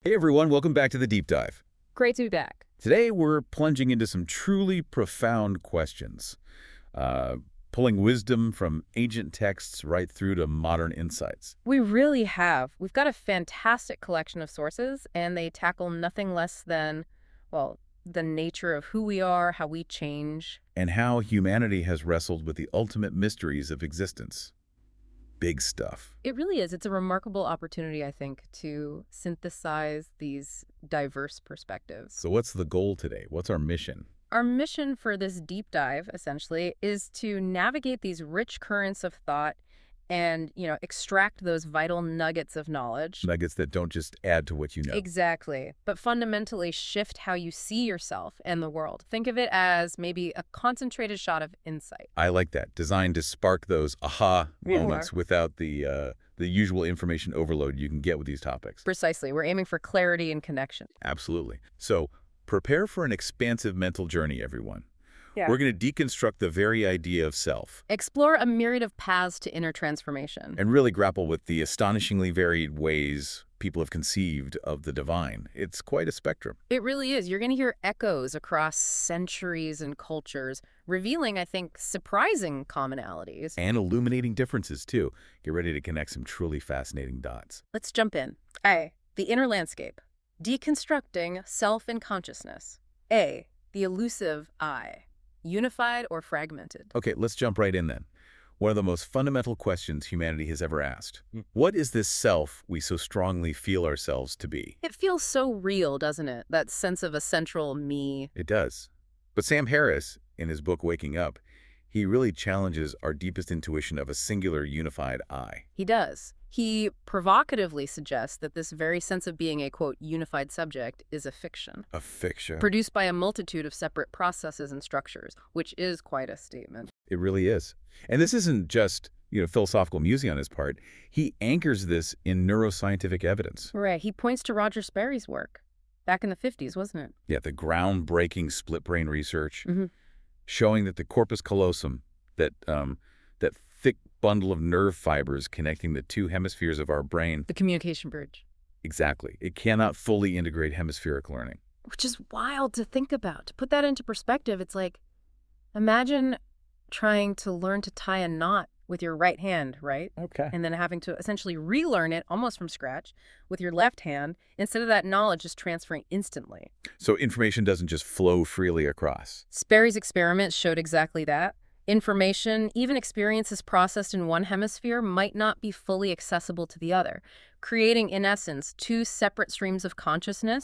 Hey everyone, welcome back to the Deep Dive. Great to be back. Today we're plunging into some truly profound questions, uh, pulling wisdom from ancient texts right through to modern insights. We really have. We've got a fantastic collection of sources, and they tackle nothing less than, well, the nature of who we are, how we change. And how humanity has wrestled with the ultimate mysteries of existence. Big stuff. It really is. It's a remarkable opportunity, I think, to synthesize these diverse perspectives. So what's the goal today? What's our mission? Our mission for this deep dive, essentially, is to navigate these rich currents of thought and, extract those vital nuggets of knowledge. Nuggets that don't just add to what you know. Exactly. But fundamentally shift how you see yourself and the world. Think of it as maybe a concentrated shot of insight. I like that. Designed to spark those aha moments without the usual information overload you can get with these topics. Precisely. We're aiming for clarity and connection. Absolutely. So prepare for an expansive mental journey, everyone. Yeah. We're going to deconstruct the very idea of self Explore a myriad of paths to inner transformation. and really grapple with the astonishingly varied ways people have conceived of the divine. It's quite a spectrum. It really is. You're going to hear echoes across centuries and cultures, revealing, I think, surprising commonalities. And illuminating differences, too. Get ready to connect some truly fascinating dots. Let's jump in. A. The inner landscape. Deconstructing self and consciousness. A. The elusive I. Unified or fragmented? Okay, let's jump right in then. One of the most fundamental questions humanity has ever asked. What is this self we so strongly feel ourselves to be? It feels so real, doesn't it? That sense of a central me. It does. But Sam Harris, in his book Waking Up, he really challenges our deepest intuition of a singular unified I. He does. He provocatively suggests that this very sense of being a, quote, unified subject is a fiction, A fiction. produced by a multitude of separate processes and structures, which is quite a statement. It really is. And this isn't just, philosophical musing on his part. He anchors this in neuroscientific evidence. Right. He points to Roger Sperry's work back in the 50s, wasn't it? Yeah, the groundbreaking split brain research Mm-hmm. showing that the corpus callosum, that thick bundle of nerve fibers connecting the two hemispheres of our brain, The communication bridge. exactly, it cannot fully integrate hemispheric learning. Which is wild to think about. To put that into perspective, it's like, imagine trying to learn to tie a knot with your right hand, right? Okay. And then having to essentially relearn it almost from scratch with your left hand, instead of that knowledge just transferring instantly. So information doesn't just flow freely across. Sperry's experiments showed exactly that. Information, even experiences processed in one hemisphere, might not be fully accessible to the other, creating, in essence, two separate streams of consciousness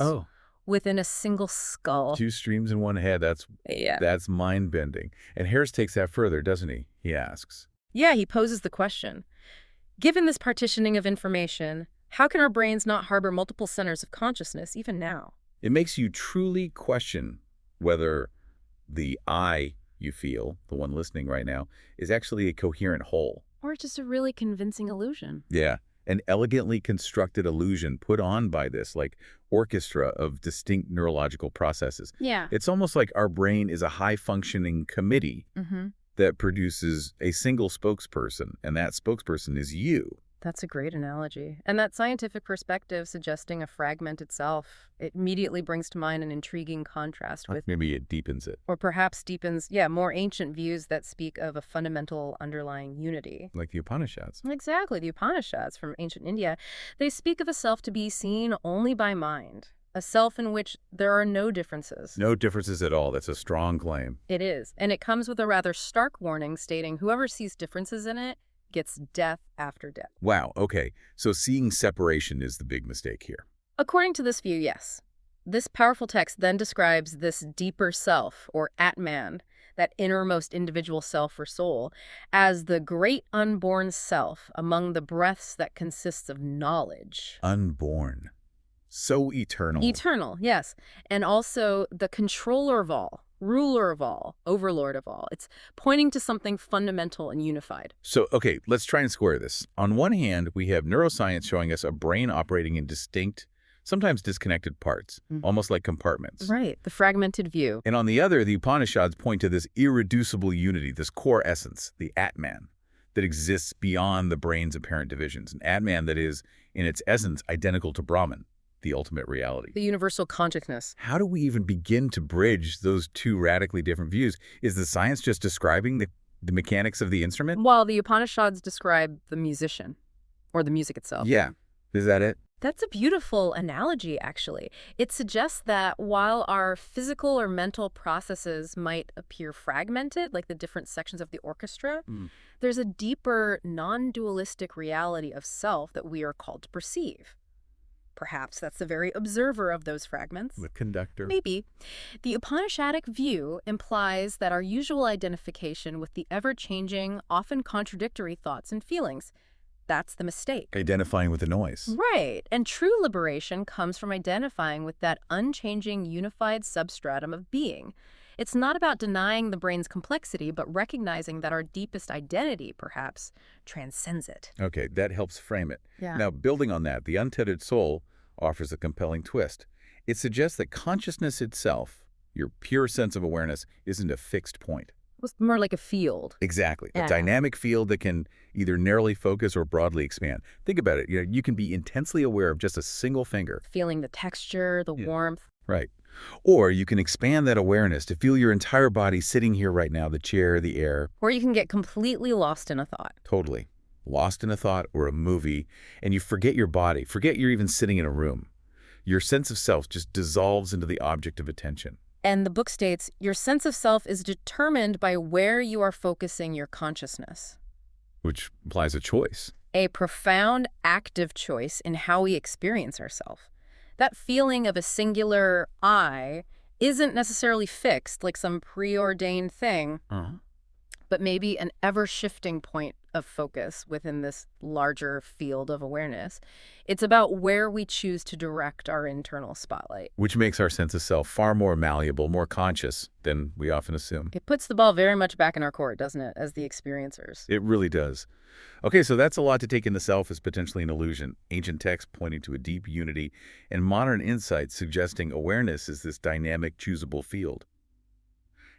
within a single skull. Two streams in one head, Yeah. that's mind-bending. And Harris takes that further, doesn't he? He asks. Yeah, he poses the question. Given this partitioning of information, how can our brains not harbor multiple centers of consciousness even now? It makes you truly question whether the I you feel, the one listening right now, is actually a coherent whole. Or just a really convincing illusion. Yeah, an elegantly constructed illusion put on by this, like, orchestra of distinct neurological processes. Yeah. It's almost like our brain is a high-functioning committee Mm-hmm. that produces a single spokesperson, and that spokesperson is you. That's a great analogy. And that scientific perspective suggesting a fragmented self, it immediately brings to mind an intriguing contrast with, Maybe it deepens it, or perhaps deepens, more ancient views that speak of a fundamental underlying unity. like the Upanishads. Exactly. The Upanishads from ancient India, they speak of a self to be seen only by mind, a self in which there are no differences. No differences at all. That's a strong claim. It is. And it comes with a rather stark warning stating whoever sees differences in it gets death after death. Wow, okay. So seeing separation is the big mistake here. According to this view, yes. This powerful text then describes this deeper self, or Atman, that innermost individual self or soul, as the great unborn self among the breaths that consists of knowledge. Unborn. So eternal. Eternal, yes. And also the controller of all, ruler of all, overlord of all. It's pointing to something fundamental and unified. So, okay, let's try and square this. On one hand, we have neuroscience showing us a brain operating in distinct, sometimes disconnected parts, almost like compartments. Right, the fragmented view. And on the other, the Upanishads point to this irreducible unity, this core essence, the Atman, that exists beyond the brain's apparent divisions. An Atman that is, in its essence, identical to Brahman, the ultimate reality. The universal consciousness. How do we even begin to bridge those two radically different views? Is the science just describing the mechanics of the instrument? While the Upanishads describe the musician, or the music itself. Yeah. Is that it? That's a beautiful analogy, actually. It suggests that while our physical or mental processes might appear fragmented, like the different sections of the orchestra, there's a deeper, non-dualistic reality of self that we are called to perceive. Perhaps that's the very observer of those fragments. The conductor. Maybe. The Upanishadic view implies that our usual identification with the ever-changing, often contradictory thoughts and feelings. That's the mistake. Identifying with the noise. Right. And true liberation comes from identifying with that unchanging, unified substratum of being. It's not about denying the brain's complexity, but recognizing that our deepest identity, perhaps, transcends it. Okay, that helps frame it. Yeah. Now, building on that, the untethered soul offers a compelling twist. It suggests that consciousness itself, your pure sense of awareness, isn't a fixed point. It's more like a field. Exactly. Yeah. A dynamic field that can either narrowly focus or broadly expand. Think about it. You can be intensely aware of just a single finger. Feeling the texture, the warmth. Right. Or you can expand that awareness to feel your entire body sitting here right now, the chair, the air. Or you can get completely lost in a thought. Totally. Lost in a thought or a movie, and you forget your body, forget you're even sitting in a room. Your sense of self just dissolves into the object of attention. And the book states, your sense of self is determined by where you are focusing your consciousness. Which implies a choice. A profound, active choice in how we experience ourselves. That feeling of a singular I isn't necessarily fixed, like some preordained thing, but maybe an ever-shifting point of focus within this larger field of awareness. It's about where we choose to direct our internal spotlight. Which makes our sense of self far more malleable, more conscious than we often assume. It puts the ball very much back in our court, doesn't it, as the experiencers? It really does. Okay, so that's a lot to take in. The self as potentially an illusion. Ancient texts pointing to a deep unity, and modern insights suggesting awareness is this dynamic, choosable field.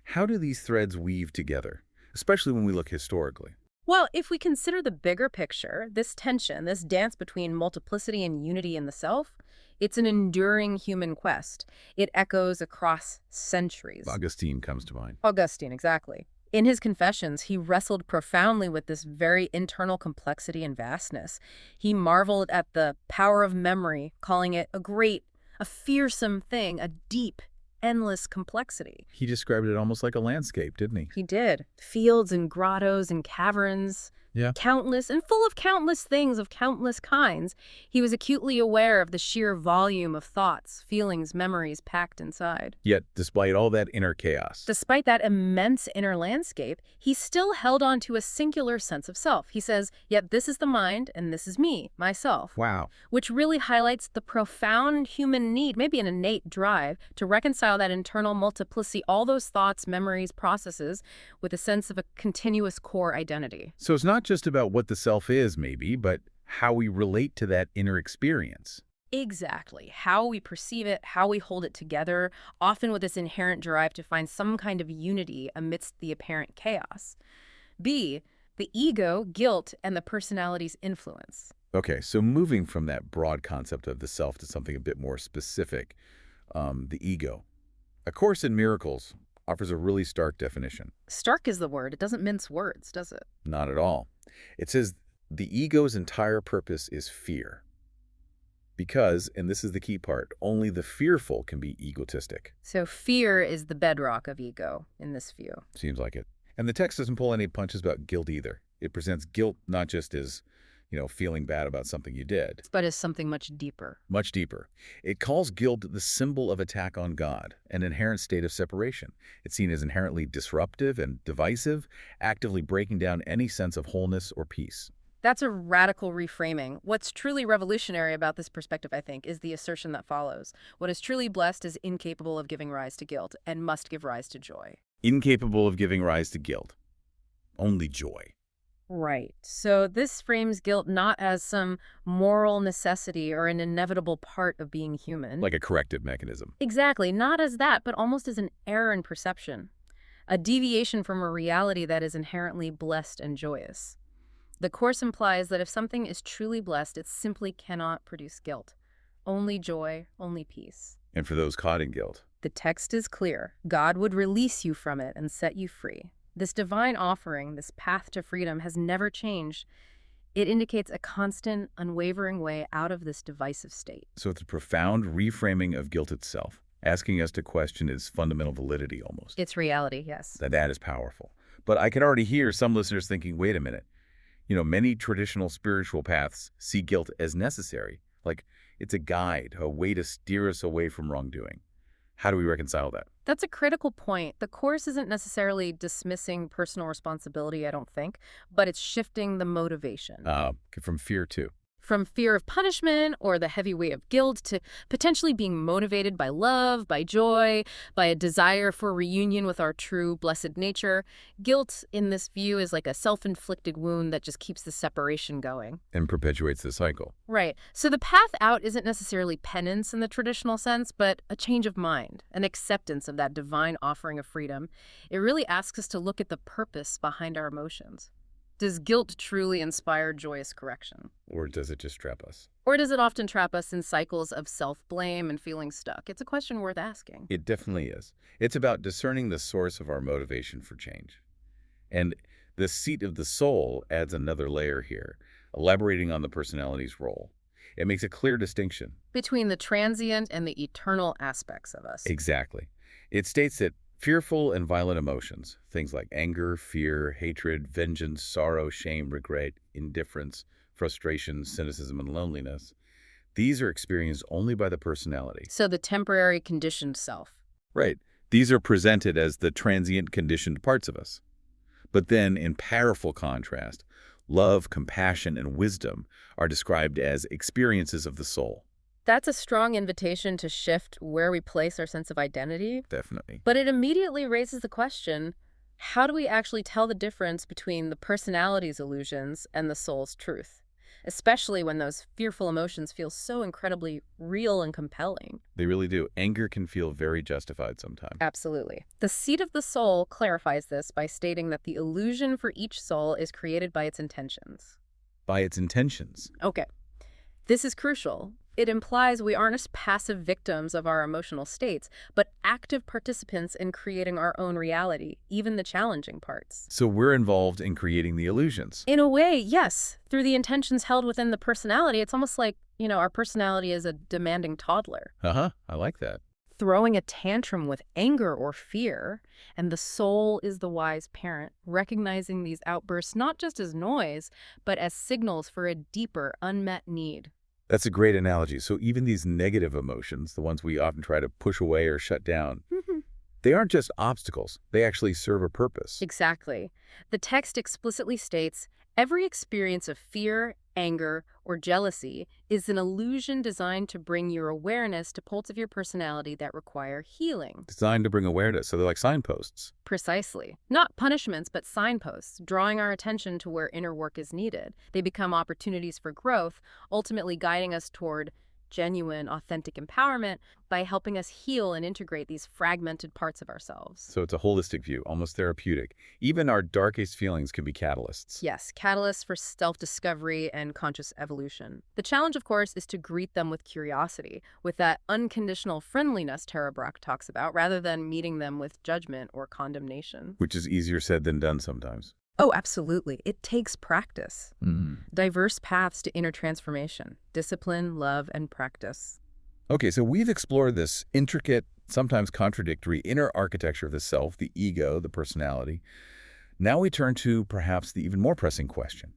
How do these threads weave together, especially when we look historically? Well, if we consider the bigger picture, this tension, this dance between multiplicity and unity in the self, it's an enduring human quest. It echoes across centuries. Augustine comes to mind. Augustine, exactly. In his Confessions, he wrestled profoundly with this very internal complexity and vastness. He marveled at the power of memory, calling it a great, a fearsome thing, a deep, endless complexity. He described it almost like a landscape, didn't he? He did. Fields and grottos and caverns. Yeah. Countless and full of countless things of countless kinds. He was acutely aware of the sheer volume of thoughts, feelings, memories packed inside. Yet, despite all that inner chaos, Despite that immense inner landscape, he still held on to a singular sense of self. He says, yet this is the mind and this is me, myself. wow, Which really highlights the profound human need, maybe an innate drive, to reconcile that internal multiplicity, all those thoughts, memories, processes, with a sense of a continuous core identity. So it's not just about what the self is, maybe, but how we relate to that inner experience. Exactly. How we perceive it, how we hold it together, often with this inherent drive to find some kind of unity amidst the apparent chaos. B, the ego, guilt, and the personality's influence. Okay, so moving from that broad concept of the self to something a bit more specific, the ego. A Course in Miracles offers a really stark definition. Stark is the word. It doesn't mince words, does it? Not at all. It says the ego's entire purpose is fear. Because, and this is the key part, only the fearful can be egotistic. So fear is the bedrock of ego in this view. Seems like it. And the text doesn't pull any punches about guilt either. It presents guilt not just as, feeling bad about something you did. But as something much deeper. Much deeper. It calls guilt the symbol of attack on God, an inherent state of separation. It's seen as inherently disruptive and divisive, actively breaking down any sense of wholeness or peace. That's a radical reframing. What's truly revolutionary about this perspective, I think, is the assertion that follows. What is truly blessed is incapable of giving rise to guilt and must give rise to joy. Incapable of giving rise to guilt. Only joy. Right. So this frames guilt not as some moral necessity or an inevitable part of being human. Like a corrective mechanism. Exactly. Not as that, but almost as an error in perception. A deviation from a reality that is inherently blessed and joyous. The Course implies that if something is truly blessed, it simply cannot produce guilt. only joy, only peace. And for those caught in guilt, The text is clear. God would release you from it and set you free. This divine offering, this path to freedom, has never changed. It indicates a constant, unwavering way out of this divisive state. so it's a profound reframing of guilt itself, asking us to question its fundamental validity almost. It's reality, yes. That is powerful. But I can already hear some listeners thinking, wait a minute. Many traditional spiritual paths see guilt as necessary, like it's a guide, a way to steer us away from wrongdoing. How do we reconcile that? That's a critical point. The Course isn't necessarily dismissing personal responsibility, I don't think, but it's shifting the motivation. From fear too. From fear of punishment or the heavy weight of guilt to potentially being motivated by love, by joy, by a desire for reunion with our true blessed nature. Guilt, in this view, is like a self-inflicted wound that just keeps the separation going. And perpetuates the cycle. Right. So the path out isn't necessarily penance in the traditional sense, but a change of mind, an acceptance of that divine offering of freedom. It really asks us to look at the purpose behind our emotions. Does guilt truly inspire joyous correction? Or does it just trap us? Or does it often trap us in cycles of self-blame and feeling stuck? It's a question worth asking. It definitely is. It's about discerning the source of our motivation for change. And the seat of the soul adds another layer here, elaborating on the personality's role. It makes a clear distinction. Between the transient and the eternal aspects of us. Exactly. It states that fearful and violent emotions, things like anger, fear, hatred, vengeance, sorrow, shame, regret, indifference, frustration, cynicism, and loneliness, these are experienced only by the personality. So the temporary conditioned self. Right. These are presented as the transient conditioned parts of us. But then, in powerful contrast, love, compassion, and wisdom are described as experiences of the soul. That's a strong invitation to shift where we place our sense of identity. Definitely. But it immediately raises the question, how do we actually tell the difference between the personality's illusions and the soul's truth? Especially when those fearful emotions feel so incredibly real and compelling. They really do. Anger can feel very justified sometimes. Absolutely. The seat of the soul clarifies this by stating that the illusion for each soul is created by its intentions. By its intentions. Okay. This is crucial. It implies we aren't passive victims of our emotional states, but active participants in creating our own reality, even the challenging parts. So we're involved in creating the illusions. In a way, yes. Through the intentions held within the personality, it's almost like, our personality is a demanding toddler. I like that. Throwing a tantrum with anger or fear, and the soul is the wise parent, recognizing these outbursts not just as noise, but as signals for a deeper, unmet need. That's a great analogy. So even these negative emotions, the ones we often try to push away or shut down, they aren't just obstacles. They actually serve a purpose. Exactly. The text explicitly states, every experience of fear, anger, or jealousy is an illusion designed to bring your awareness to parts of your personality that require healing. Designed to bring awareness, so they're like signposts. Precisely. Not punishments, but signposts, drawing our attention to where inner work is needed. They become opportunities for growth, ultimately guiding us toward genuine, authentic empowerment by helping us heal and integrate these fragmented parts of ourselves. So it's a holistic view, almost therapeutic. Even our darkest feelings can be catalysts. Yes, catalysts for self-discovery and conscious evolution. The challenge, of course, is to greet them with curiosity, with that unconditional friendliness Tara Brach talks about, rather than meeting them with judgment or condemnation. Which is easier said than done sometimes. Oh, absolutely. It takes practice. Diverse paths to inner transformation, discipline, love, and practice. Okay, so we've explored this intricate, sometimes contradictory inner architecture of the self, the ego, the personality. Now we turn to perhaps the even more pressing question.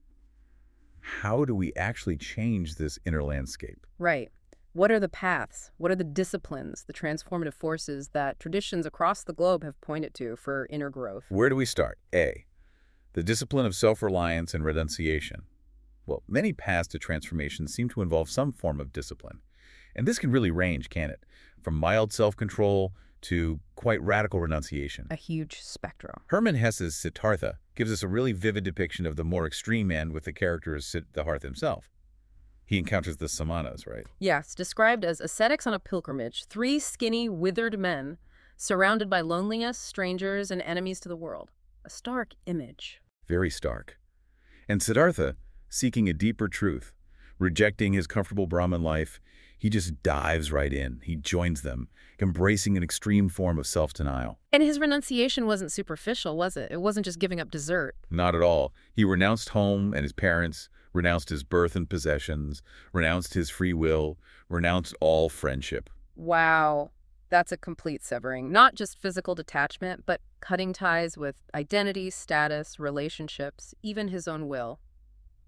How do we actually change this inner landscape? Right. What are the paths? What are the disciplines, the transformative forces that traditions across the globe have pointed to for inner growth? Where do we start? A, the discipline of self-reliance and renunciation. Well, many paths to transformation seem to involve some form of discipline. And this can really range, can't it? From mild self-control to quite radical renunciation. A huge spectrum. Hermann Hesse's Siddhartha gives us a really vivid depiction of the more extreme end with the character as Siddhartha himself. He encounters the samanas, right? Yes, described as ascetics on a pilgrimage, 3 skinny, withered men surrounded by loneliness, strangers, and enemies to the world. A stark image. Very stark. And Siddhartha, seeking a deeper truth, rejecting his comfortable Brahman life, He just dives right in. He joins them, embracing an extreme form of self-denial. And his renunciation wasn't superficial, was it? It wasn't just giving up dessert. Not at all. He renounced home and his parents, renounced his birth and possessions, renounced his free will, renounced all friendship. Wow. That's a complete severing. Not just physical detachment, but cutting ties with identity, status, relationships, even his own will.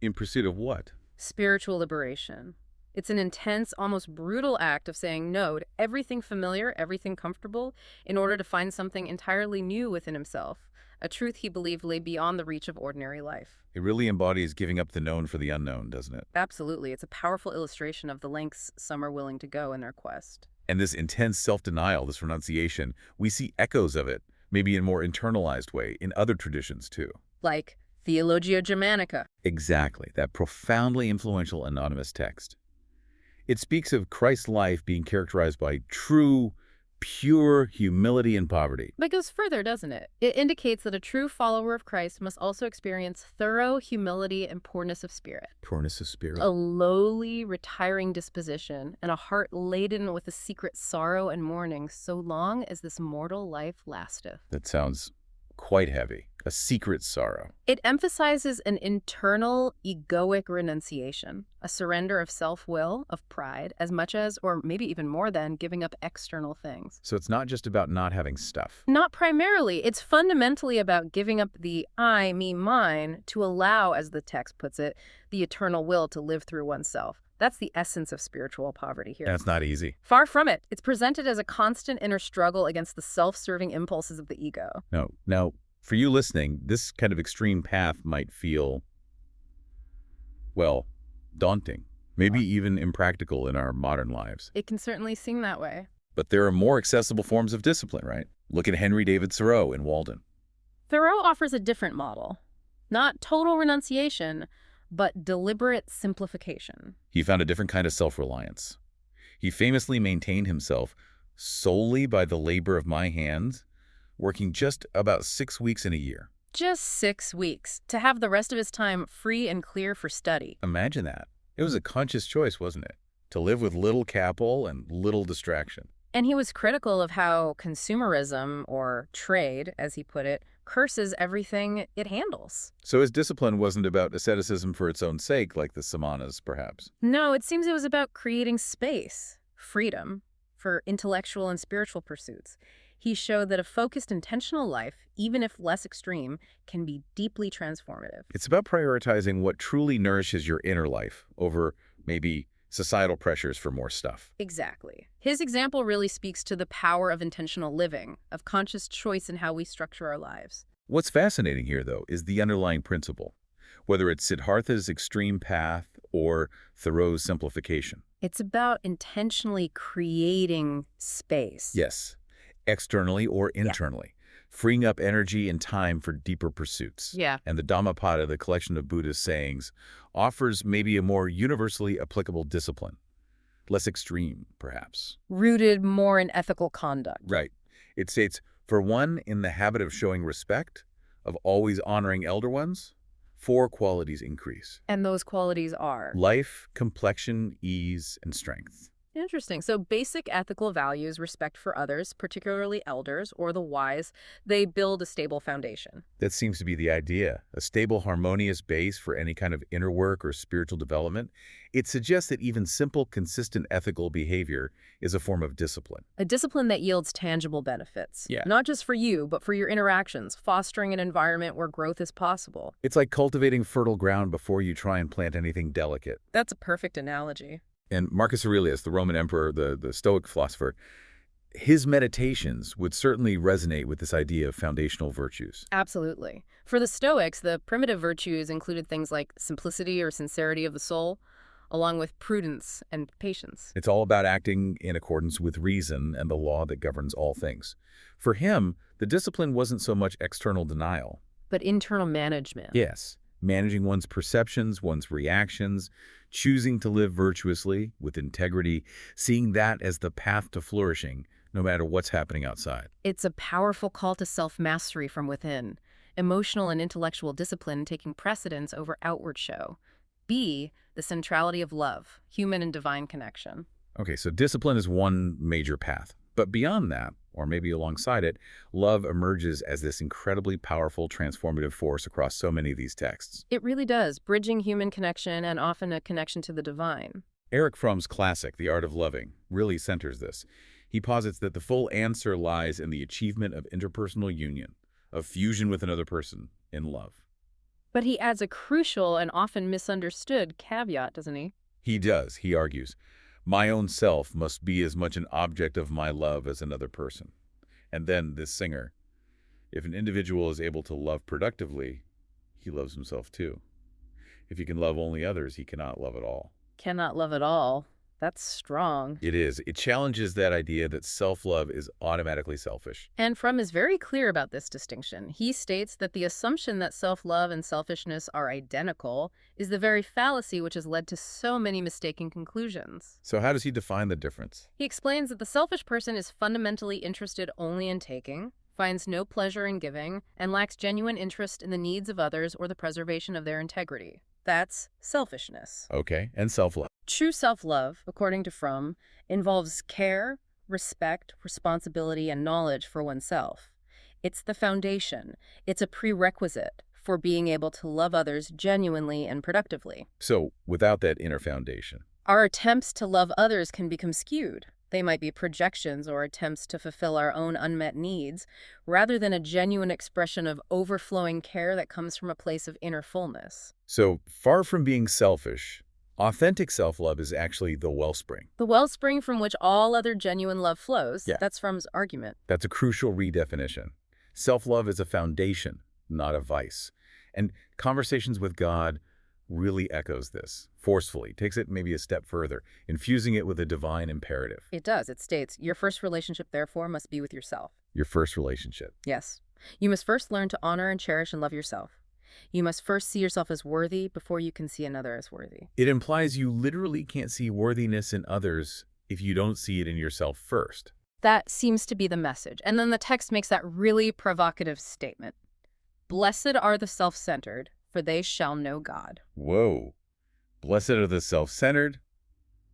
In pursuit of what? Spiritual liberation. It's an intense, almost brutal act of saying no to everything familiar, everything comfortable, in order to find something entirely new within himself, a truth he believed lay beyond the reach of ordinary life. It really embodies giving up the known for the unknown, doesn't it? Absolutely. It's a powerful illustration of the lengths some are willing to go in their quest. And this intense self-denial, this renunciation, we see echoes of it, maybe in a more internalized way, in other traditions too. Like Theologia Germanica. Exactly, that profoundly influential anonymous text. It speaks of Christ's life being characterized by true, pure humility and poverty. But it goes further, doesn't it? It indicates that a true follower of Christ must also experience thorough humility and poorness of spirit. Poorness of spirit. A lowly, retiring disposition, and a heart laden with a secret sorrow and mourning, so long as this mortal life lasteth. That sounds quite heavy. A secret sorrow. It emphasizes an internal, egoic renunciation, a surrender of self-will, of pride, as much as, or maybe even more than, giving up external things. So it's not just about not having stuff. Not primarily. It's fundamentally about giving up the I, me, mine to allow, as the text puts it, the eternal will to live through oneself. That's the essence of spiritual poverty here. That's not easy. Far from it. It's presented as a constant inner struggle against the self-serving impulses of the ego. No. Now, for you listening, this kind of extreme path might feel, well, daunting, maybe even impractical in our modern lives. It can certainly seem that way. But there are more accessible forms of discipline, right? Look at Henry David Thoreau in Walden. Thoreau offers a different model. Not total renunciation, but deliberate simplification. He found a different kind of self-reliance. He famously maintained himself solely by the labor of my hands, working just about 6 weeks in a year. Just 6 weeks, to have the rest of his time free and clear for study. Imagine that. It was a conscious choice, wasn't it? To live with little capital and little distraction. And he was critical of how consumerism, or trade, as he put it, curses everything it handles. So his discipline wasn't about asceticism for its own sake, like the samanas, perhaps. No, it seems it was about creating space, freedom, for intellectual and spiritual pursuits. He showed that a focused, intentional life, even if less extreme, can be deeply transformative. It's about prioritizing what truly nourishes your inner life over maybe societal pressures for more stuff. Exactly. His example really speaks to the power of intentional living, of conscious choice in how we structure our lives. What's fascinating here, though, is the underlying principle, whether it's Siddhartha's extreme path or Thoreau's simplification. It's about intentionally creating space. Yes, externally or internally, freeing up energy and time for deeper pursuits. Yeah. And the Dhammapada, the collection of Buddha's sayings, offers maybe a more universally applicable discipline. Less extreme, perhaps. Rooted more in ethical conduct. Right. It states, for one in the habit of showing respect, of always honoring elder ones, 4 qualities increase. And those qualities are? Life, complexion, ease, and strength. Interesting. So basic ethical values, respect for others, particularly elders or the wise, they build a stable foundation. That seems to be the idea, a stable, harmonious base for any kind of inner work or spiritual development. It suggests that even simple, consistent ethical behavior is a form of discipline. A discipline that yields tangible benefits. Yeah. Not just for you, but for your interactions, fostering an environment where growth is possible. It's like cultivating fertile ground before you try and plant anything delicate. That's a perfect analogy. And Marcus Aurelius, the Roman emperor, the Stoic philosopher, his meditations would certainly resonate with this idea of foundational virtues. Absolutely. For the Stoics, the primitive virtues included things like simplicity or sincerity of the soul, along with prudence and patience. It's all about acting in accordance with reason and the law that governs all things. For him, the discipline wasn't so much external denial. But internal management. Yes, managing one's perceptions, one's reactions, choosing to live virtuously, with integrity, seeing that as the path to flourishing, no matter what's happening outside. It's a powerful call to self-mastery from within, emotional and intellectual discipline taking precedence over outward show. B, the centrality of love, human and divine connection. Okay, so discipline is one major path. But beyond that, or maybe alongside it, love emerges as this incredibly powerful transformative force across so many of these texts. It really does, bridging human connection and often a connection to the divine. Erich Fromm's classic, The Art of Loving, really centers this. He posits that the full answer lies in the achievement of interpersonal union, of fusion with another person in love. But he adds a crucial and often misunderstood caveat, doesn't he? He does, he argues. My own self must be as much an object of my love as another person. And then this singer, if an individual is able to love productively, he loves himself too. If he can love only others, he cannot love at all. Cannot love at all. That's strong. It is. It challenges that idea that self-love is automatically selfish. And Fromm is very clear about this distinction. He states that the assumption that self-love and selfishness are identical is the very fallacy which has led to so many mistaken conclusions. So how does he define the difference? He explains that the selfish person is fundamentally interested only in taking, finds no pleasure in giving, and lacks genuine interest in the needs of others or the preservation of their integrity. That's selfishness. Okay, and self-love. True self-love, according to Fromm, involves care, respect, responsibility, and knowledge for oneself. It's the foundation. It's a prerequisite for being able to love others genuinely and productively. So without that inner foundation. Our attempts to love others can become skewed. They might be projections or attempts to fulfill our own unmet needs, rather than a genuine expression of overflowing care that comes from a place of inner fullness. So far from being selfish, authentic self-love is actually the wellspring. The wellspring from which all other genuine love flows. Yeah. That's Fromm's argument. That's a crucial redefinition. Self-love is a foundation, not a vice. And Conversations with God really echoes this forcefully, takes it maybe a step further, infusing it with a divine imperative. It does. It states, your first relationship, therefore, must be with yourself. Your first relationship. Yes. You must first learn to honor and cherish and love yourself. You must first see yourself as worthy before you can see another as worthy. It implies you literally can't see worthiness in others if you don't see it in yourself first. That seems to be the message. And then the text makes that really provocative statement. Blessed are the self-centered, for they shall know God. Whoa. Blessed are the self-centered?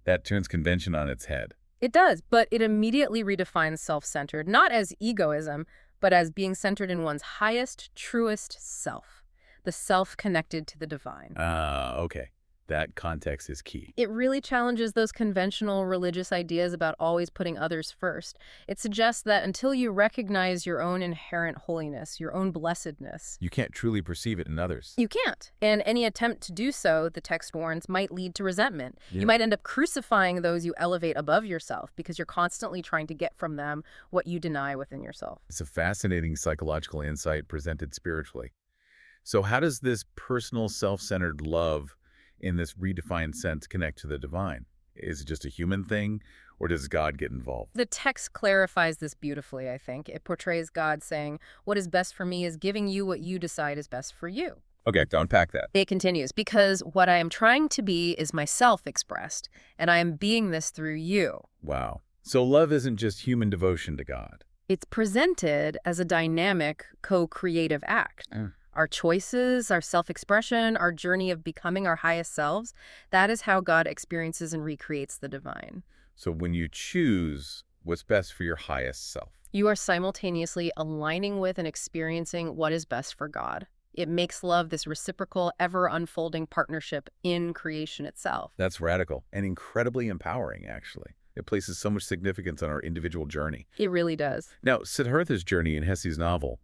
That turns convention on its head. It does, but it immediately redefines self-centered, not as egoism, but as being centered in one's highest, truest self, the self connected to the divine. Okay. That context is key. It really challenges those conventional religious ideas about always putting others first. It suggests that until you recognize your own inherent holiness, your own blessedness, You can't truly perceive it in others. you can't. And any attempt to do so, the text warns, might lead to resentment. Yeah. You might end up crucifying those you elevate above yourself because you're constantly trying to get from them what you deny within yourself. It's a fascinating psychological insight presented spiritually. So how does this personal self-centered love in this redefined sense connect to the divine? Is it just a human thing, or does God get involved? The text clarifies this beautifully, I think. It portrays God saying, what is best for me is giving you what you decide is best for you. Okay, to unpack that. It continues, because what I am trying to be is myself expressed, and I am being this through you. Wow. So love isn't just human devotion to God. It's presented as a dynamic, co-creative act. Our choices, our self-expression, our journey of becoming our highest selves, that is how God experiences and recreates the divine. So when you choose what's best for your highest self. You are simultaneously aligning with and experiencing what is best for God. It makes love this reciprocal, ever-unfolding partnership in creation itself. That's radical and incredibly empowering, actually. It places so much significance on our individual journey. It really does. Now, Siddhartha's journey in Hesse's novel,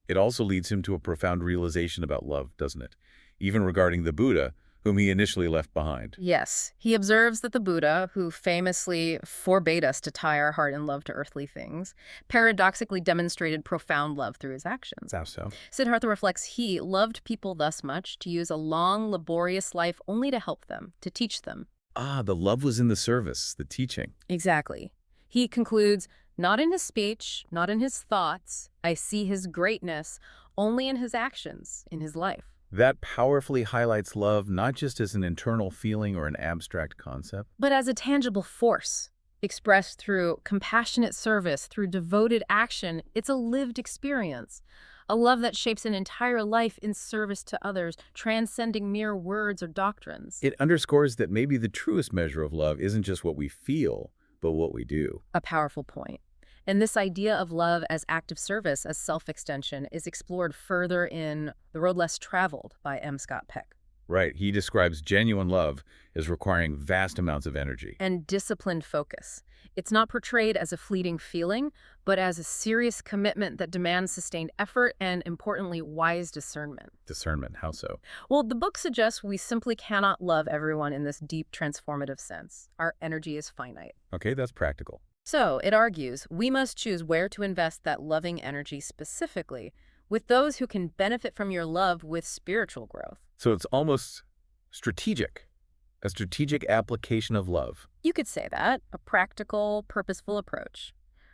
it also leads him to a profound realization about love, doesn't it? Even regarding the Buddha, whom he initially left behind. Yes. He observes that the Buddha, who famously forbade us to tie our heart in love to earthly things, paradoxically demonstrated profound love through his actions. How so? Siddhartha reflects he loved people thus much to use a long, laborious life only to help them, to teach them. The love was in the service, the teaching. Exactly. He concludes, not in his speech, not in his thoughts, I see his greatness, only in his actions, in his life. That powerfully highlights love not just as an internal feeling or an abstract concept, but as a tangible force, expressed through compassionate service, through devoted action. It's a lived experience, a love that shapes an entire life in service to others, transcending mere words or doctrines. It underscores that maybe the truest measure of love isn't just what we feel, but what we do. A powerful point. And this idea of love as active service, as self-extension, is explored further in The Road Less Traveled by M. Scott Peck. Right. He describes genuine love as requiring vast amounts of energy. And disciplined focus. It's not portrayed as a fleeting feeling, but as a serious commitment that demands sustained effort and, importantly, wise discernment. Discernment, how so? Well, the book suggests we simply cannot love everyone in this deep transformative sense. Our energy is finite. Okay, that's practical. So, it argues, we must choose where to invest that loving energy specifically, with those who can benefit from your love with spiritual growth. So it's almost strategic, a strategic application of love. You could say that, a practical, purposeful approach.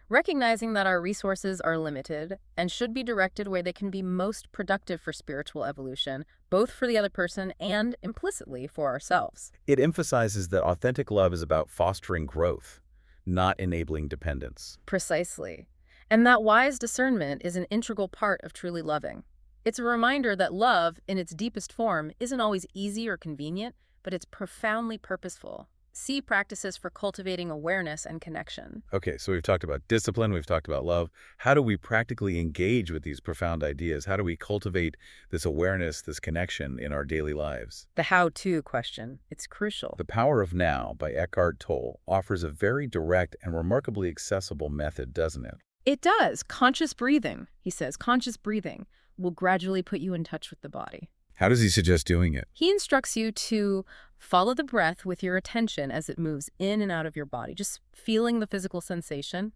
Recognizing that our resources are limited and should be directed where they can be most productive for spiritual evolution, both for the other person and, implicitly, for ourselves. It emphasizes that authentic love is about fostering growth, not enabling dependence. Precisely. And that wise discernment is an integral part of truly loving. It's a reminder that love, in its deepest form, isn't always easy or convenient, but it's profoundly purposeful. See practices for cultivating awareness and connection. Okay, so we've talked about discipline, we've talked about love. How do we practically engage with these profound ideas? How do we cultivate this awareness, this connection in our daily lives? The how-to question. It's crucial. The Power of Now by Eckhart Tolle offers a very direct and remarkably accessible method, doesn't it? It does. Conscious breathing, he says, conscious breathing will gradually put you in touch with the body. How does he suggest doing it? He instructs you to follow the breath with your attention as it moves in and out of your body, just feeling the physical sensation.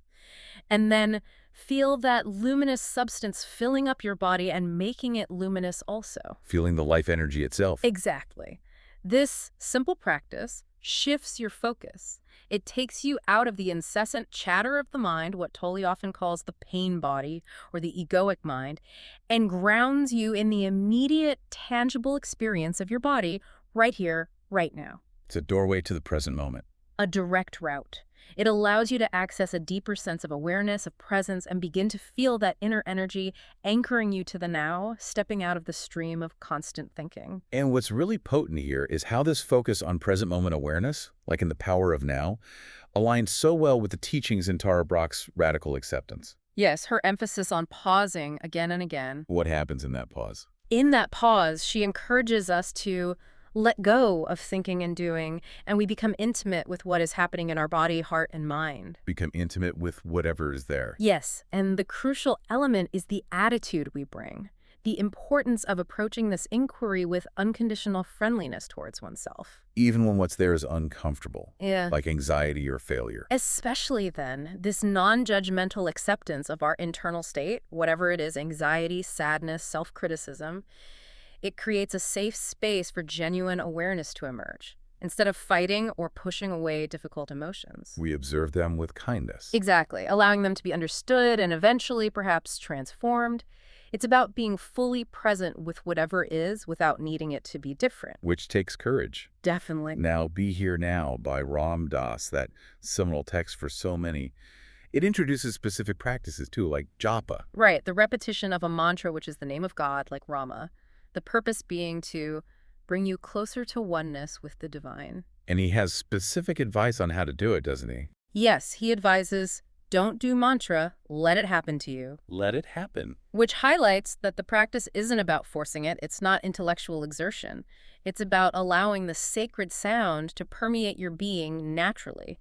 And then feel that luminous substance filling up your body and making it luminous also. Feeling the life energy itself. Exactly. This simple practice shifts your focus. It takes you out of the incessant chatter of the mind, what Tolle often calls the pain body or the egoic mind, and grounds you in the immediate, tangible experience of your body right here, right now. It's a doorway to the present moment. A direct route. It allows you to access a deeper sense of awareness, of presence, and begin to feel that inner energy anchoring you to the now, stepping out of the stream of constant thinking. And what's really potent here is how this focus on present moment awareness, like in The Power of Now, aligns so well with the teachings in Tara Brach's radical acceptance. Yes, her emphasis on pausing again and again. What happens in that pause? In that pause, she encourages us to let go of thinking and doing, and we become intimate with what is happening in our body, heart, and mind. Become intimate with whatever is there. Yes, and the crucial element is the attitude we bring, the importance of approaching this inquiry with unconditional friendliness towards oneself. Even when what's there is uncomfortable, Yeah. like anxiety or failure. Especially then, this non-judgmental acceptance of our internal state, whatever it is, anxiety, sadness, self-criticism, it creates a safe space for genuine awareness to emerge, instead of fighting or pushing away difficult emotions. We observe them with kindness. Exactly, allowing them to be understood and eventually perhaps transformed. It's about being fully present with whatever is without needing it to be different. Which takes courage. Definitely. Now, Be Here Now by Ram Dass, that seminal text for so many. It introduces specific practices too, like japa. Right, the repetition of a mantra, which is the name of God, like Rama. The purpose being to bring you closer to oneness with the divine. And he has specific advice on how to do it, doesn't he? Yes, he advises, don't do mantra, let it happen to you. Let it happen. Which highlights that the practice isn't about forcing it. It's not intellectual exertion. It's about allowing the sacred sound to permeate your being naturally,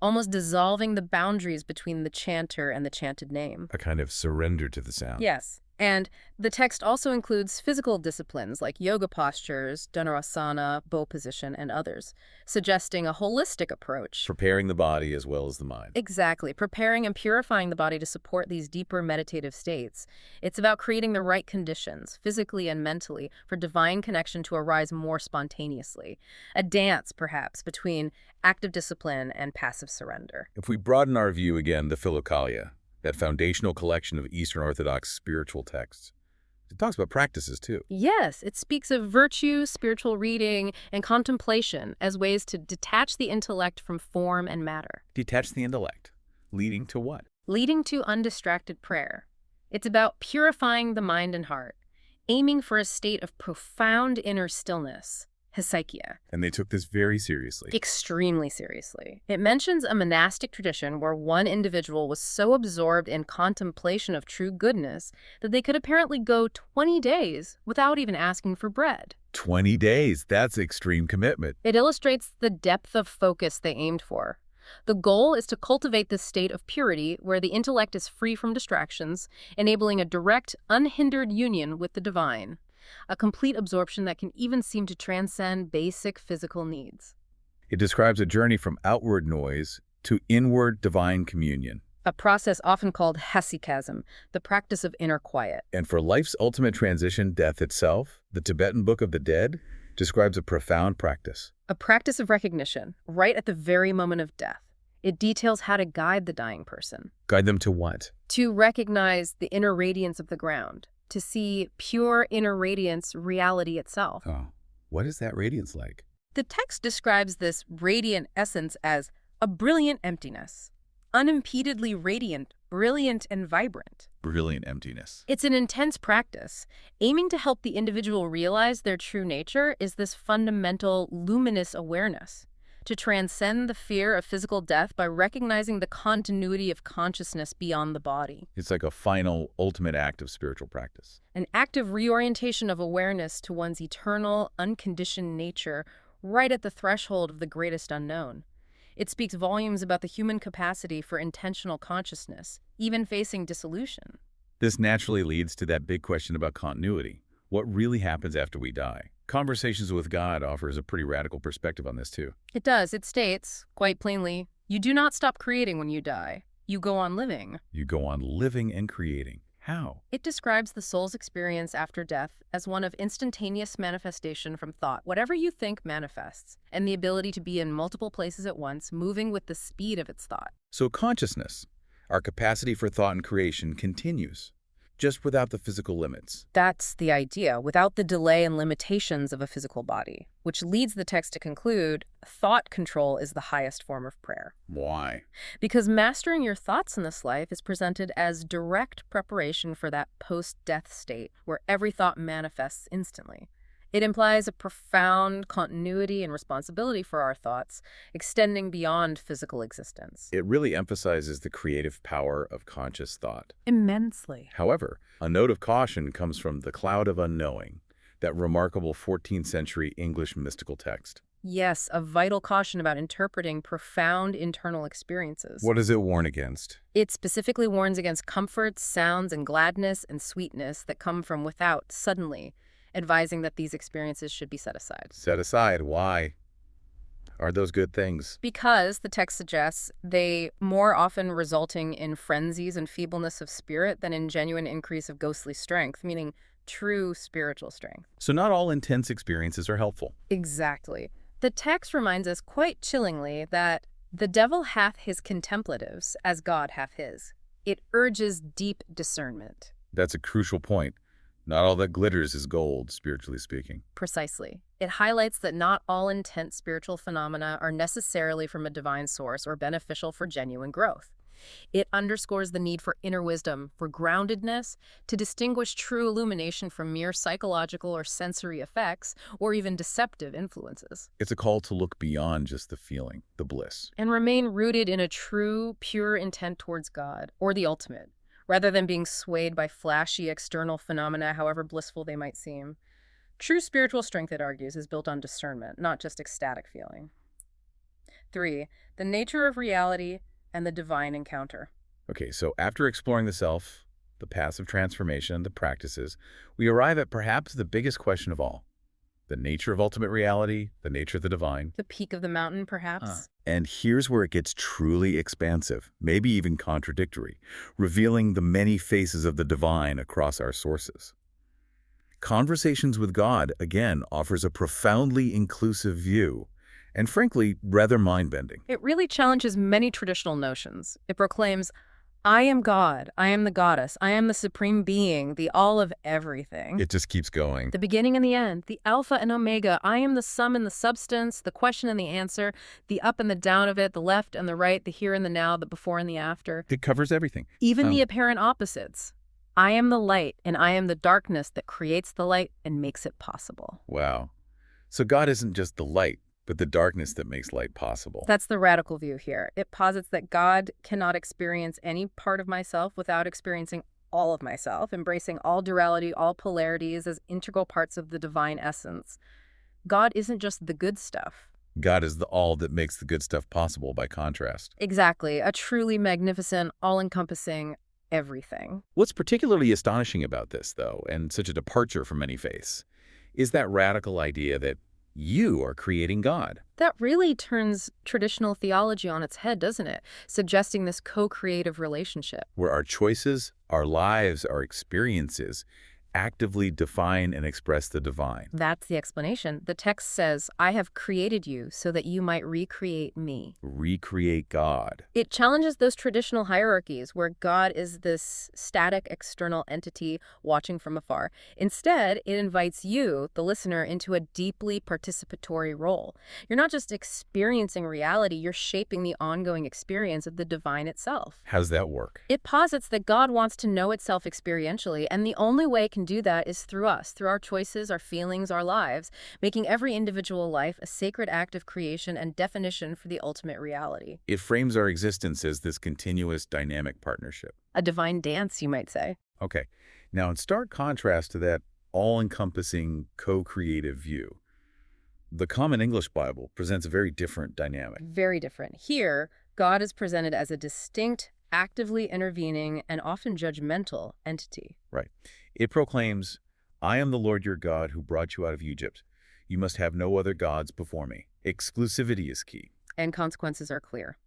almost dissolving the boundaries between the chanter and the chanted name. A kind of surrender to the sound. Yes. And the text also includes physical disciplines like yoga postures, dhanurasana, bow position, and others, suggesting a holistic approach. Preparing the body as well as the mind. Exactly. Preparing and purifying the body to support these deeper meditative states. It's about creating the right conditions, physically and mentally, for divine connection to arise more spontaneously. A dance, perhaps, between active discipline and passive surrender. If we broaden our view again, the Philokalia, that foundational collection of Eastern Orthodox spiritual texts. It talks about practices, too. Yes, it speaks of virtue, spiritual reading, and contemplation as ways to detach the intellect from form and matter. Detach the intellect. Leading to what? Leading to undistracted prayer. It's about purifying the mind and heart, aiming for a state of profound inner stillness, hesychia. And they took this very seriously. Extremely seriously. It mentions a monastic tradition where one individual was so absorbed in contemplation of true goodness that they could apparently go 20 days without even asking for bread. 20 days, that's extreme commitment. It illustrates the depth of focus they aimed for. The goal is to cultivate this state of purity where the intellect is free from distractions, enabling a direct, unhindered union with the divine. A complete absorption that can even seem to transcend basic physical needs. It describes a journey from outward noise to inward divine communion. A process often called hesychasm, the practice of inner quiet. And for life's ultimate transition, death itself, the Tibetan Book of the Dead describes a profound practice. A practice of recognition, right at the very moment of death. It details how to guide the dying person. Guide them to what? To recognize the inner radiance of the ground. To see pure inner radiance reality itself. Oh, what is that radiance like? The text describes this radiant essence as a brilliant emptiness. Unimpededly radiant, brilliant, and vibrant. Brilliant emptiness. It's an intense practice. Aiming to help the individual realize their true nature is this fundamental, luminous awareness. To transcend the fear of physical death by recognizing the continuity of consciousness beyond the body. It's like a final, ultimate act of spiritual practice. An active reorientation of awareness to one's eternal, unconditioned nature right at the threshold of the greatest unknown. It speaks volumes about the human capacity for intentional consciousness, even facing dissolution. This naturally leads to that big question about continuity. What really happens after we die? Conversations with God offers a pretty radical perspective on this too. It does. It states, quite plainly, you do not stop creating when you die. You go on living. You go on living and creating. How? It describes the soul's experience after death as one of instantaneous manifestation from thought. Whatever you think manifests, and the ability to be in multiple places at once, moving with the speed of its thought. So consciousness, our capacity for thought and creation, continues, just without the physical limits. That's the idea, without the delay and limitations of a physical body, which leads the text to conclude, thought control is the highest form of prayer. Why? Because mastering your thoughts in this life is presented as direct preparation for that post-death state where every thought manifests instantly. It implies a profound continuity and responsibility for our thoughts, extending beyond physical existence. It really emphasizes the creative power of conscious thought. Immensely. However, a note of caution comes from The Cloud of Unknowing, that remarkable 14th century English mystical text. Yes, a vital caution about interpreting profound internal experiences. What does it warn against? It specifically warns against comforts, sounds, and gladness and sweetness that come from without suddenly, advising that these experiences should be set aside. Set aside. Why? Are those good things? Because, the text suggests, they more often resulting in frenzies and feebleness of spirit than in genuine increase of ghostly strength, meaning true spiritual strength. So not all intense experiences are helpful. Exactly. The text reminds us quite chillingly that the devil hath his contemplatives as God hath his. It urges deep discernment. That's a crucial point. Not all that glitters is gold, spiritually speaking. Precisely. It highlights that not all intense spiritual phenomena are necessarily from a divine source or beneficial for genuine growth. It underscores the need for inner wisdom, for groundedness, to distinguish true illumination from mere psychological or sensory effects, or even deceptive influences. It's a call to look beyond just the feeling, the bliss. And remain rooted in a true, pure intent towards God, or the ultimate, rather than being swayed by flashy external phenomena, however blissful they might seem. True spiritual strength, it argues, is built on discernment, not just ecstatic feeling. 3. The nature of reality and the divine encounter. Okay, so after exploring the self, the paths of transformation, the practices, we arrive at perhaps the biggest question of all. The nature of ultimate reality, the nature of the divine. The peak of the mountain, perhaps? And here's where it gets truly expansive, maybe even contradictory, revealing the many faces of the divine across our sources. Conversations with God, again, offers a profoundly inclusive view, and frankly, rather mind-bending. It really challenges many traditional notions. It proclaims, I am God, I am the goddess, I am the supreme being, the all of everything. It just keeps going. The beginning and the end, the alpha and omega, I am the sum and the substance, the question and the answer, the up and the down of it, the left and the right, the here and the now, the before and the after. It covers everything. Even the apparent opposites. I am the light, and I am the darkness that creates the light and makes it possible. Wow. So God isn't just the light, but the darkness that makes light possible. That's the radical view here. It posits that God cannot experience any part of myself without experiencing all of myself, embracing all duality, all polarities as integral parts of the divine essence. God isn't just the good stuff. God is the all that makes the good stuff possible by contrast. Exactly. A truly magnificent, all-encompassing everything. What's particularly astonishing about this, though, and such a departure from many faiths, is that radical idea that you are creating God. That really turns traditional theology on its head, doesn't it? Suggesting this co-creative relationship. Where our choices, our lives, our experiences actively define and express the divine. That's the explanation. The text says, I have created you so that you might recreate me. Recreate God. It challenges those traditional hierarchies where God is this static external entity watching from afar. Instead, it invites you, the listener, into a deeply participatory role. You're not just experiencing reality, you're shaping the ongoing experience of the divine itself. How's that work? It posits that God wants to know itself experientially, and the only way it can do that is through us, through our choices, our feelings, our lives, making every individual life a sacred act of creation and definition for the ultimate reality. It frames our existence as this continuous dynamic partnership. A divine dance, you might say. Okay. Now, in stark contrast to that all-encompassing co-creative view, the Common English Bible presents a very different dynamic. Very different. Here, God is presented as a distinct, actively intervening, and often judgmental entity. Right. It proclaims, I am the Lord your God who brought you out of Egypt. You must have no other gods before me. Exclusivity is key. And consequences are clear.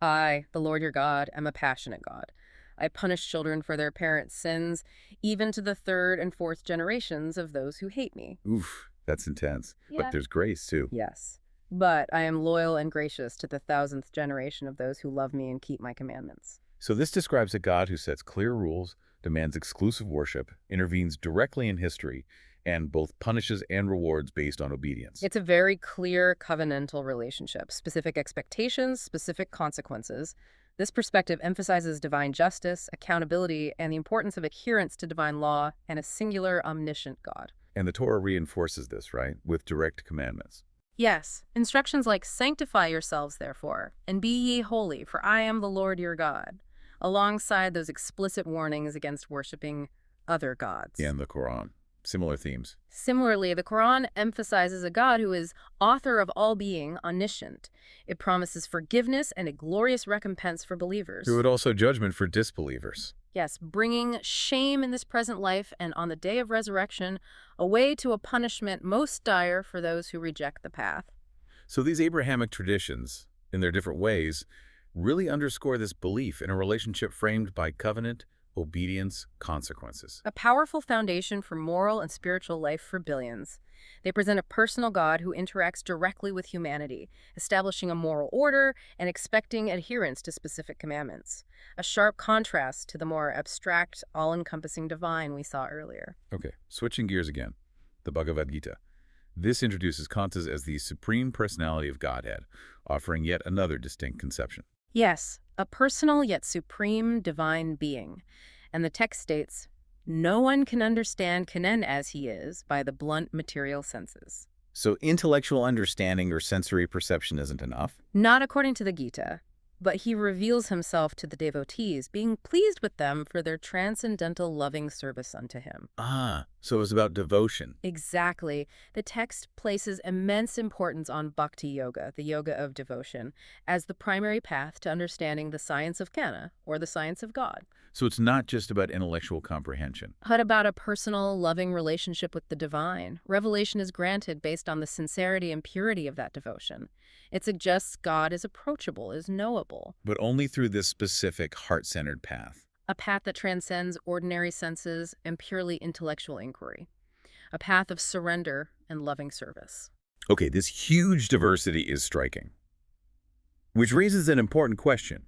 I, the Lord your God, am a passionate God. I punish children for their parents' sins, even to the third and fourth generations of those who hate me. Oof, that's intense. Yeah. But there's grace, too. Yes. But I am loyal and gracious to the 1000th generation of those who love me and keep my commandments. So this describes a God who sets clear rules, demands exclusive worship, intervenes directly in history, and both punishes and rewards based on obedience. It's a very clear covenantal relationship, specific expectations, specific consequences. This perspective emphasizes divine justice, accountability, and the importance of adherence to divine law and a singular omniscient God. And the Torah reinforces this, right, with direct commandments. Yes, instructions like sanctify yourselves, therefore, and be ye holy, for I am the Lord your God, alongside those explicit warnings against worshiping other gods. And the Quran. Similar themes. Similarly, the Quran emphasizes a God who is author of all being, omniscient. It promises forgiveness and a glorious recompense for believers. Through it also judgment for disbelievers. Yes, bringing shame in this present life and on the day of resurrection, a way to a punishment most dire for those who reject the path. So these Abrahamic traditions, in their different ways, really underscore this belief in a relationship framed by covenant, obedience, consequences. A powerful foundation for moral and spiritual life for billions. They present a personal God who interacts directly with humanity, establishing a moral order and expecting adherence to specific commandments. A sharp contrast to the more abstract, all-encompassing divine we saw earlier. Okay, switching gears again. The Bhagavad Gita. This introduces Kanta as the supreme personality of Godhead, offering yet another distinct conception. Yes, a personal yet supreme divine being. And the text states, no one can understand Kanen as he is by the blunt material senses. So intellectual understanding or sensory perception isn't enough? Not according to the Gita, but he reveals himself to the devotees, being pleased with them for their transcendental loving service unto him. Ah, so it was about devotion. Exactly. The text places immense importance on bhakti yoga, the yoga of devotion, as the primary path to understanding the science of Kana, or the science of God. So it's not just about intellectual comprehension. But about a personal, loving relationship with the divine. Revelation is granted based on the sincerity and purity of that devotion. It suggests God is approachable, is knowable. But only through this specific heart-centered path. A path that transcends ordinary senses and purely intellectual inquiry. A path of surrender and loving service. Okay, this huge diversity is striking. Which raises an important question.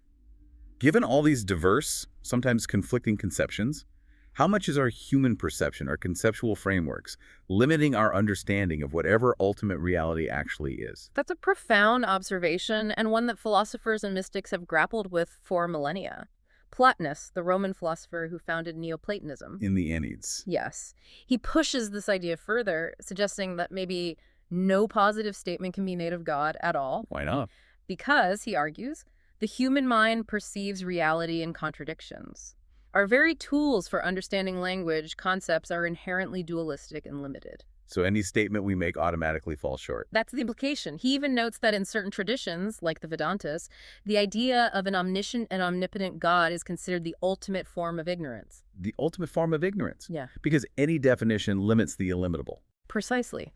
Given all these diverse, sometimes conflicting conceptions, how much is our human perception, our conceptual frameworks, limiting our understanding of whatever ultimate reality actually is? That's a profound observation, and one that philosophers and mystics have grappled with for millennia. Plotinus, the Roman philosopher who founded Neoplatonism. In the Enneads. Yes. He pushes this idea further, suggesting that maybe no positive statement can be made of God at all. Why not? Because, he argues, the human mind perceives reality in contradictions. Our very tools for understanding language concepts are inherently dualistic and limited. So any statement we make automatically falls short. That's the implication. He even notes that in certain traditions, like the Vedantas, the idea of an omniscient and omnipotent God is considered the ultimate form of ignorance. The ultimate form of ignorance. Yeah. Because any definition limits the illimitable. Precisely.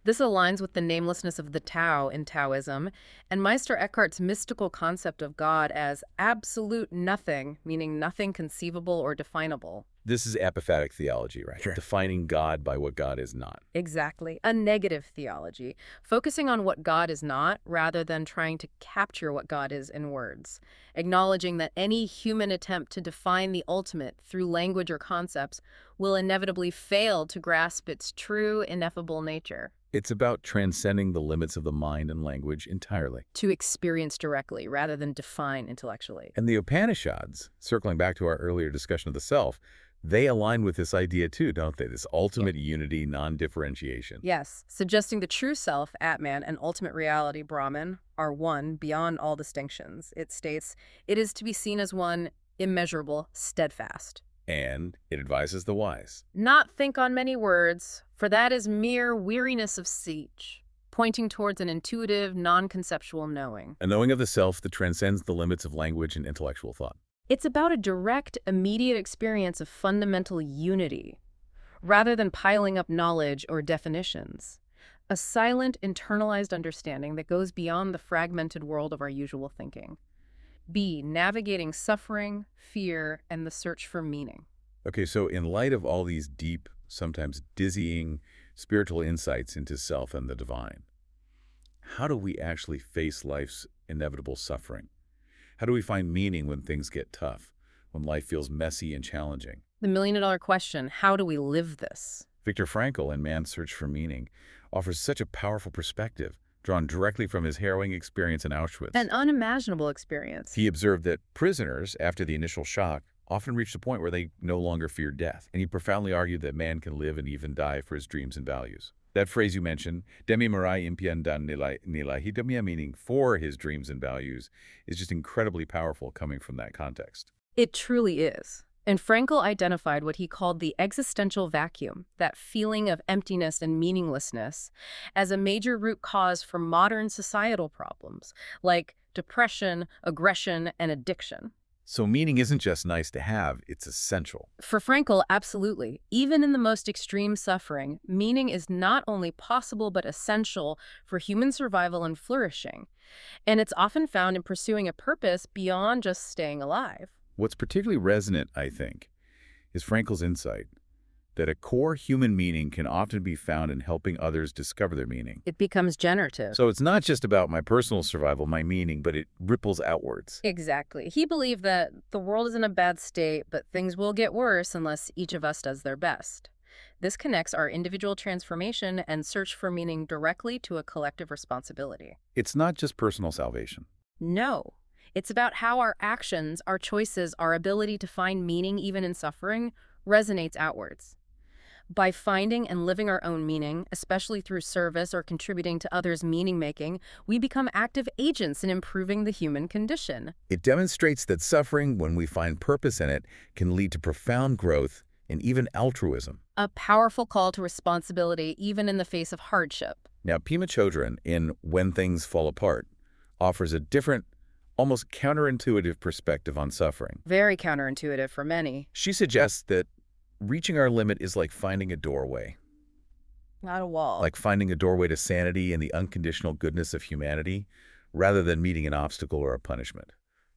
This aligns with the namelessness of the Tao in Taoism, and Meister Eckhart's mystical concept of God as absolute nothing, meaning nothing conceivable or definable. This is apophatic theology, right? Sure. Defining God by what God is not. Exactly. A negative theology, focusing on what God is not rather than trying to capture what God is in words, acknowledging that any human attempt to define the ultimate through language or concepts will inevitably fail to grasp its true, ineffable nature. It's about transcending the limits of the mind and language entirely. To experience directly rather than define intellectually. And the Upanishads, circling back to our earlier discussion of the self, they align with this idea too, don't they? This ultimate unity, non-differentiation. Yes, suggesting the true self, Atman, and ultimate reality, Brahman, are one beyond all distinctions. It states, it is to be seen as one, immeasurable, steadfast. And it advises the wise. Not think on many words, for that is mere weariness of speech, pointing towards an intuitive, non-conceptual knowing. A knowing of the self that transcends the limits of language and intellectual thought. It's about a direct, immediate experience of fundamental unity, rather than piling up knowledge or definitions. A silent, internalized understanding that goes beyond the fragmented world of our usual thinking. B, navigating suffering, fear, and the search for meaning. Okay, so in light of all these deep, sometimes dizzying spiritual insights into self and the divine, how do we actually face life's inevitable suffering? How do we find meaning when things get tough, when life feels messy and challenging? The million-dollar question, how do we live this? Viktor Frankl in Man's Search for Meaning offers such a powerful perspective, drawn directly from his harrowing experience in Auschwitz. An unimaginable experience. He observed that prisoners, after the initial shock, often reached a point where they no longer feared death. And he profoundly argued that man can live and even die for his dreams and values. That phrase you mentioned, demi marai impian dan nilahidamia, meaning for his dreams and values, is just incredibly powerful coming from that context. It truly is. And Frankl identified what he called the existential vacuum, that feeling of emptiness and meaninglessness, as a major root cause for modern societal problems, like depression, aggression, and addiction. So meaning isn't just nice to have, it's essential. For Frankl, absolutely. Even in the most extreme suffering, meaning is not only possible but essential for human survival and flourishing. And it's often found in pursuing a purpose beyond just staying alive. What's particularly resonant, I think, is Frankl's insight that a core human meaning can often be found in helping others discover their meaning. It becomes generative. So it's not just about my personal survival, my meaning, but it ripples outwards. Exactly. He believed that the world is in a bad state, but things will get worse unless each of us does their best. This connects our individual transformation and search for meaning directly to a collective responsibility. It's not just personal salvation. No. It's about how our actions, our choices, our ability to find meaning even in suffering resonates outwards. By finding and living our own meaning, especially through service or contributing to others' meaning-making, we become active agents in improving the human condition. It demonstrates that suffering, when we find purpose in it, can lead to profound growth and even altruism. A powerful call to responsibility even in the face of hardship. Now, Pema Chodron, in When Things Fall Apart, offers a different, almost counterintuitive perspective on suffering. Very counterintuitive for many. She suggests that reaching our limit is like finding a doorway. Not a wall. Like finding a doorway to sanity and the unconditional goodness of humanity, rather than meeting an obstacle or a punishment.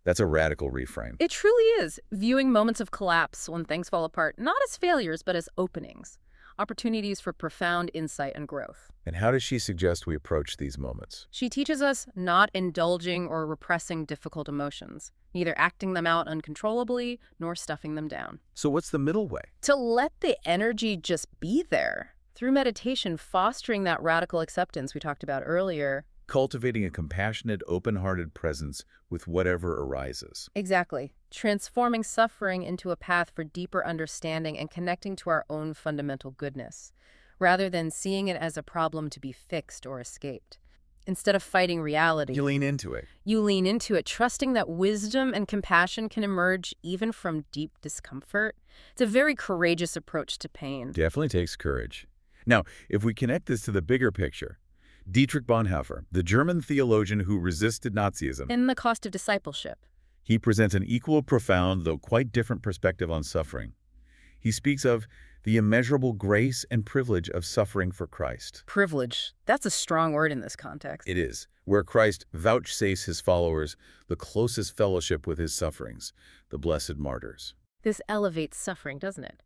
That's a radical reframe. It truly is. Viewing moments of collapse when things fall apart, not as failures, but as openings. Opportunities for profound insight and growth. And how does she suggest we approach these moments? She teaches us not indulging or repressing difficult emotions, neither acting them out uncontrollably nor stuffing them down. So what's the middle way? To let the energy just be there. Through meditation, fostering that radical acceptance we talked about earlier, cultivating a compassionate, open-hearted presence with whatever arises. Exactly. Transforming suffering into a path for deeper understanding and connecting to our own fundamental goodness, rather than seeing it as a problem to be fixed or escaped. Instead of fighting reality, You lean into it. you lean into it, trusting that wisdom and compassion can emerge even from deep discomfort. It's a very courageous approach to pain. Definitely takes courage. Now, if we connect this to the bigger picture, Dietrich Bonhoeffer, the German theologian who resisted Nazism, In The Cost of Discipleship. he presents an equal profound, though quite different perspective on suffering. He speaks of the immeasurable grace and privilege of suffering for Christ. Privilege. That's a strong word in this context. It is, where Christ vouchsafes his followers the closest fellowship with his sufferings, the blessed martyrs. This elevates suffering, doesn't it?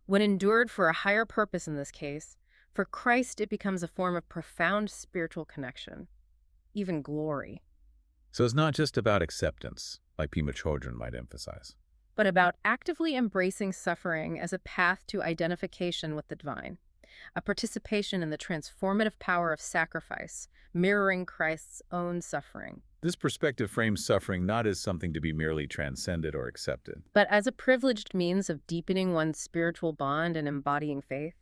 When endured for a higher purpose in this case, for Christ it becomes a form of profound spiritual connection, even glory, So it's not just about acceptance, like Pema Chodron might emphasize. but about actively embracing suffering as a path to identification with the divine, a participation in the transformative power of sacrifice, mirroring Christ's own suffering, This perspective frames suffering not as something to be merely transcended or accepted. but as a privileged means of deepening one's spiritual bond and embodying faith.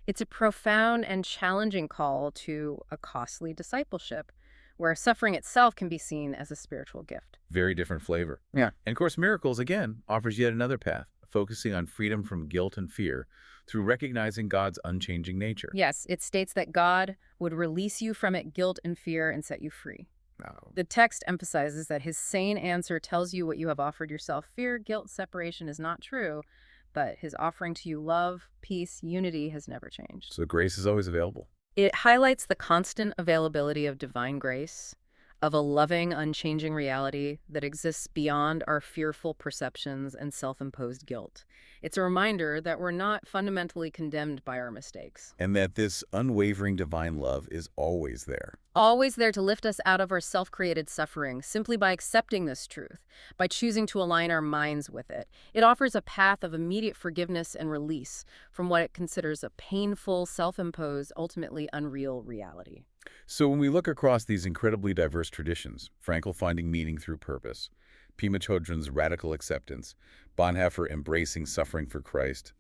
It's a profound and challenging call to a costly discipleship, where suffering itself can be seen as a spiritual gift. Very different flavor. Yeah. And Course in Miracles, again, offers yet another path, focusing on freedom from guilt and fear through recognizing God's unchanging nature. Yes, it states that God would release you from it, guilt and fear, and set you free. Now, The text emphasizes that his sane answer tells you what you have offered yourself. Fear, guilt, separation is not true, but his offering to you love, peace, unity has never changed. so grace is always available. It highlights the constant availability of divine grace, of a loving, unchanging reality that exists beyond our fearful perceptions and self-imposed guilt. It's a reminder that we're not fundamentally condemned by our mistakes. And that this unwavering divine love is always there. Always there to lift us out of our self-created suffering, simply by accepting this truth, by choosing to align our minds with it. It offers a path of immediate forgiveness and release from what it considers a painful, self-imposed, ultimately unreal reality. So when we look across these incredibly diverse traditions, Frankl finding meaning through purpose, Pema Chodron's radical acceptance, Bonhoeffer embracing suffering for Christ,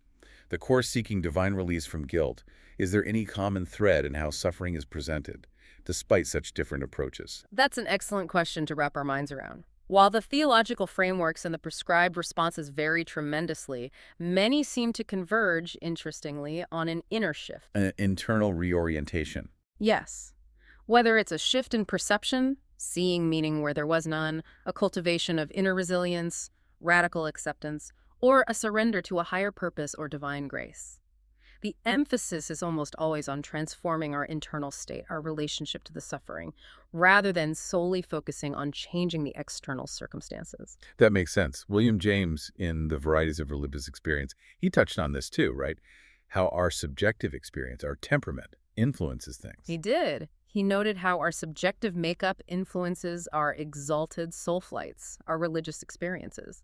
the Course seeking divine release from guilt, is there any common thread in how suffering is presented, despite such different approaches? That's an excellent question to wrap our minds around. While the theological frameworks and the prescribed responses vary tremendously, many seem to converge, interestingly, on an inner shift. An internal reorientation. Yes. Whether it's a shift in perception, seeing meaning where there was none, a cultivation of inner resilience, radical acceptance, or a surrender to a higher purpose or divine grace. The emphasis is almost always on transforming our internal state, our relationship to the suffering, rather than solely focusing on changing the external circumstances. That makes sense. William James, in The Varieties of Religious Experience, he touched on this too, right? How our subjective experience, our temperament, influences things. He did. He noted how our subjective makeup influences our exalted soul flights, our religious experiences,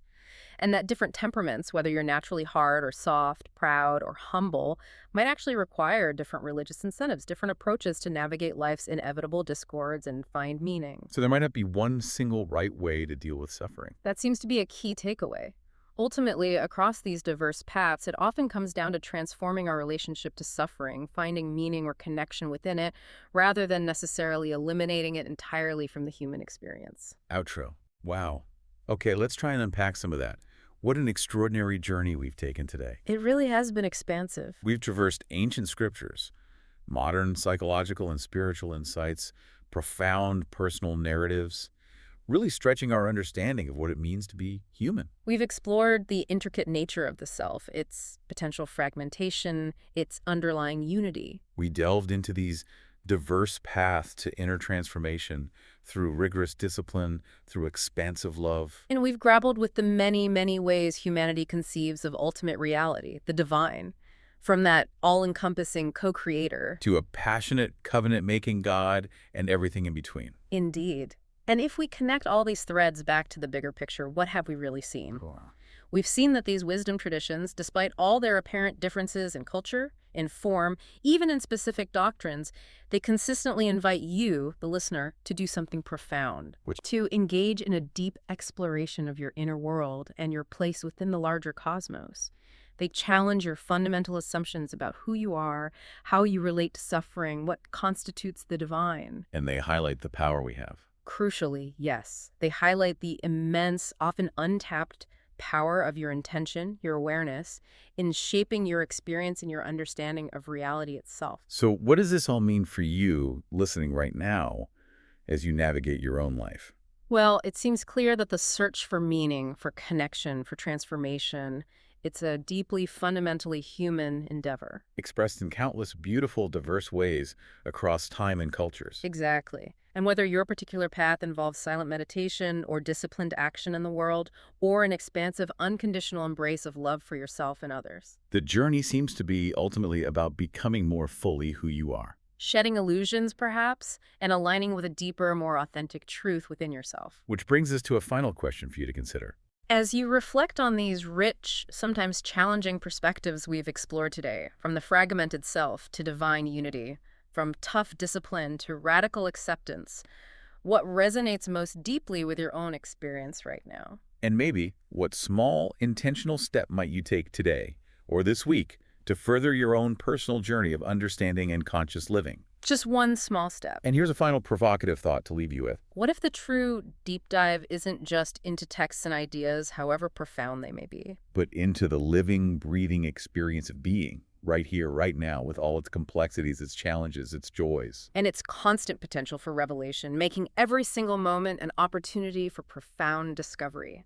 and that different temperaments, whether you're naturally hard or soft, proud or humble, might actually require different religious incentives, different approaches to navigate life's inevitable discords and find meaning. So there might not be one single right way to deal with suffering. That seems to be a key takeaway. Ultimately, across these diverse paths, it often comes down to transforming our relationship to suffering, finding meaning or connection within it, rather than necessarily eliminating it entirely from the human experience. Outro. Wow. Okay, let's try and unpack some of that. What an extraordinary journey we've taken today. It really has been expansive. We've traversed ancient scriptures, modern psychological and spiritual insights, profound personal narratives, really stretching our understanding of what it means to be human. We've explored the intricate nature of the self, its potential fragmentation, its underlying unity. We delved into these diverse paths to inner transformation through rigorous discipline, through expansive love. And we've grappled with the many, many ways humanity conceives of ultimate reality, the divine, from that all-encompassing co-creator. To a passionate, covenant-making God and everything in between. Indeed. And if we connect all these threads back to the bigger picture, what have we really seen? Cool. We've seen that these wisdom traditions, despite all their apparent differences in culture, in form, even in specific doctrines, they consistently invite you, the listener, to do something profound, Which, to engage in a deep exploration of your inner world and your place within the larger cosmos. They challenge your fundamental assumptions about who you are, how you relate to suffering, what constitutes the divine. and they highlight the power we have. Crucially, yes, they highlight the immense, often untapped power of your intention, your awareness, in shaping your experience and your understanding of reality itself. So what does this all mean for you listening right now as you navigate your own life? Well, it seems clear that the search for meaning, for connection, for transformation, it's a deeply, fundamentally human endeavor. Expressed in countless beautiful, diverse ways across time and cultures. Exactly. And whether your particular path involves silent meditation or disciplined action in the world, or an expansive, unconditional embrace of love for yourself and others. The journey seems to be ultimately about becoming more fully who you are. Shedding illusions, perhaps, and aligning with a deeper, more authentic truth within yourself. Which brings us to a final question for you to consider. As you reflect on these rich, sometimes challenging perspectives we've explored today, from the fragmented self to divine unity, from tough discipline to radical acceptance, what resonates most deeply with your own experience right now? And maybe what small, intentional step might you take today or this week to further your own personal journey of understanding and conscious living? Just one small step. And here's a final provocative thought to leave you with. What if the true deep dive isn't just into texts and ideas, however profound they may be? But into the living, breathing experience of being, right here, right now, with all its complexities, its challenges, its joys. And its constant potential for revelation, making every single moment an opportunity for profound discovery.